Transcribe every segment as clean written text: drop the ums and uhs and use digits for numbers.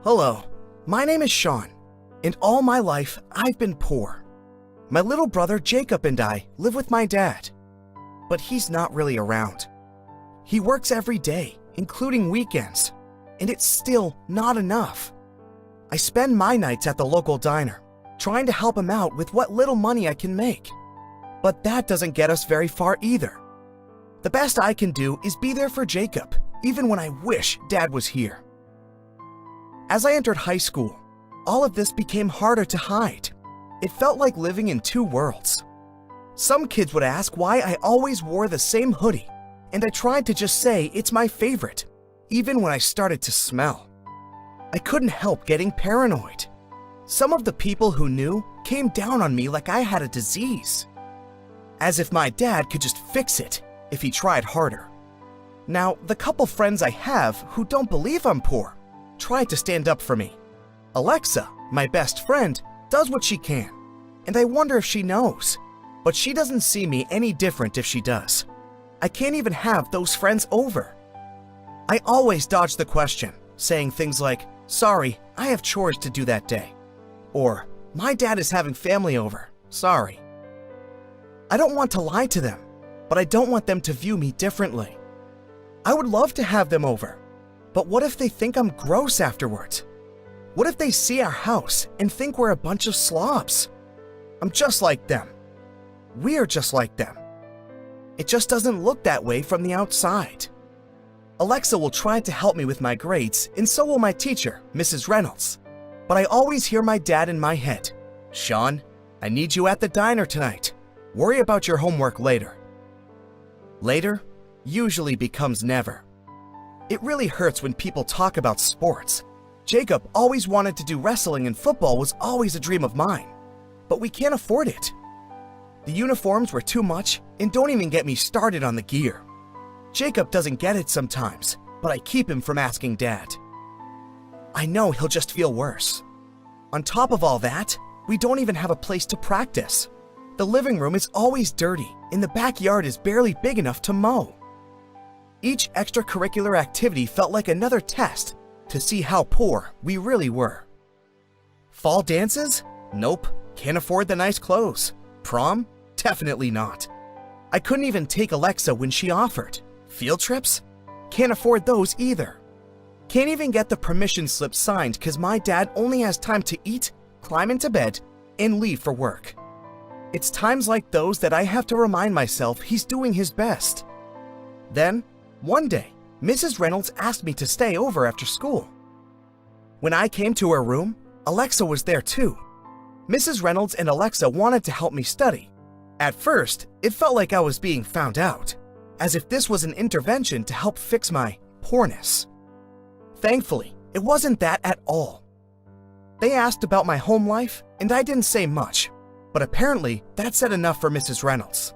Hello, my name is Sean, and all my life I've been poor. My little brother Jacob and I live with my dad, but he's not really around. He works every day, including weekends, and it's still not enough. I spend my nights at the local diner, trying to help him out with what little money I can make. But that doesn't get us very far either. The best I can do is be there for Jacob, even when I wish Dad was here. As I entered high school, all of this became harder to hide. It felt like living in two worlds. Some kids would ask why I always wore the same hoodie, and I tried to just say it's my favorite, even when I started to smell. I couldn't help getting paranoid. Some of the people who knew came down on me like I had a disease, as if my dad could just fix it if he tried harder. Now, the couple friends I have who don't believe I'm poor try to stand up for me. Alexa, my best friend, does what she can, and I wonder if she knows, but she doesn't see me any different if she does. I can't even have those friends over. I always dodge the question, saying things like, "Sorry, I have chores to do that day," or "My dad is having family over, sorry." I don't want to lie to them, but I don't want them to view me differently. I would love to have them over, but what if they think I'm gross afterwards? What if they see our house and think we're a bunch of slobs? I'm just like them. We're just like them. It just doesn't look that way from the outside. Alexa will try to help me with my grades, and so will my teacher, Mrs. Reynolds. But I always hear my dad in my head. "Sean, I need you at the diner tonight. Worry about your homework later." Later usually becomes never. It really hurts when people talk about sports. Jacob always wanted to do wrestling, and football was always a dream of mine. But we can't afford it. The uniforms were too much, and don't even get me started on the gear. Jacob doesn't get it sometimes, but I keep him from asking Dad. I know he'll just feel worse. On top of all that, we don't even have a place to practice. The living room is always dirty, and the backyard is barely big enough to mow. Each extracurricular activity felt like another test to see how poor we really were. Fall dances? Nope, can't afford the nice clothes. Prom? Definitely not. I couldn't even take Alexa when she offered. Field trips? Can't afford those either. Can't even get the permission slip signed because my dad only has time to eat, climb into bed, and leave for work. It's times like those that I have to remind myself he's doing his best. Then, one day, Mrs. Reynolds asked me to stay over after school. When I came to her room, Alexa was there too. Mrs. Reynolds and Alexa wanted to help me study. At first, it felt like I was being found out, as if this was an intervention to help fix my poorness. Thankfully, it wasn't that at all. They asked about my home life, and I didn't say much, but apparently that said enough for Mrs. Reynolds.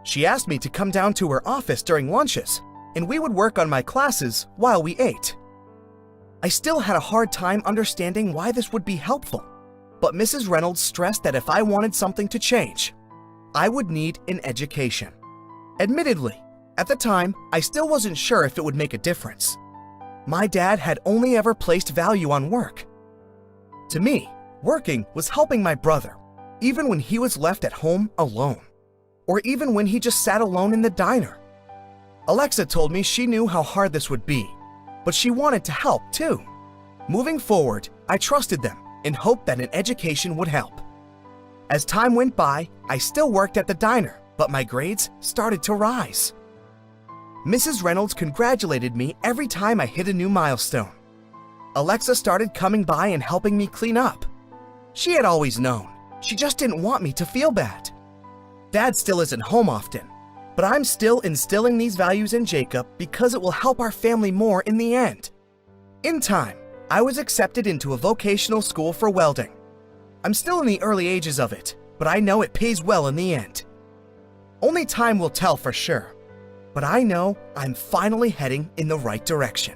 She asked me to come down to her office during lunches, and we would work on my classes while we ate. I still had a hard time understanding why this would be helpful, but Mrs. Reynolds stressed that if I wanted something to change, I would need an education. Admittedly, at the time, I still wasn't sure if it would make a difference. My dad had only ever placed value on work. To me, working was helping my brother, even when he was left at home alone, or even when he just sat alone in the diner. Alexa told me she knew how hard this would be, but she wanted to help too. Moving forward, I trusted them and hoped that an education would help. As time went by, I still worked at the diner, but my grades started to rise. Mrs. Reynolds congratulated me every time I hit a new milestone. Alexa started coming by and helping me clean up. She had always known, she just didn't want me to feel bad. Dad still isn't home often, but I'm still instilling these values in Jacob because it will help our family more in the end. In time, I was accepted into a vocational school for welding. I'm still in the early ages of it, but I know it pays well in the end. Only time will tell for sure, but I know I'm finally heading in the right direction.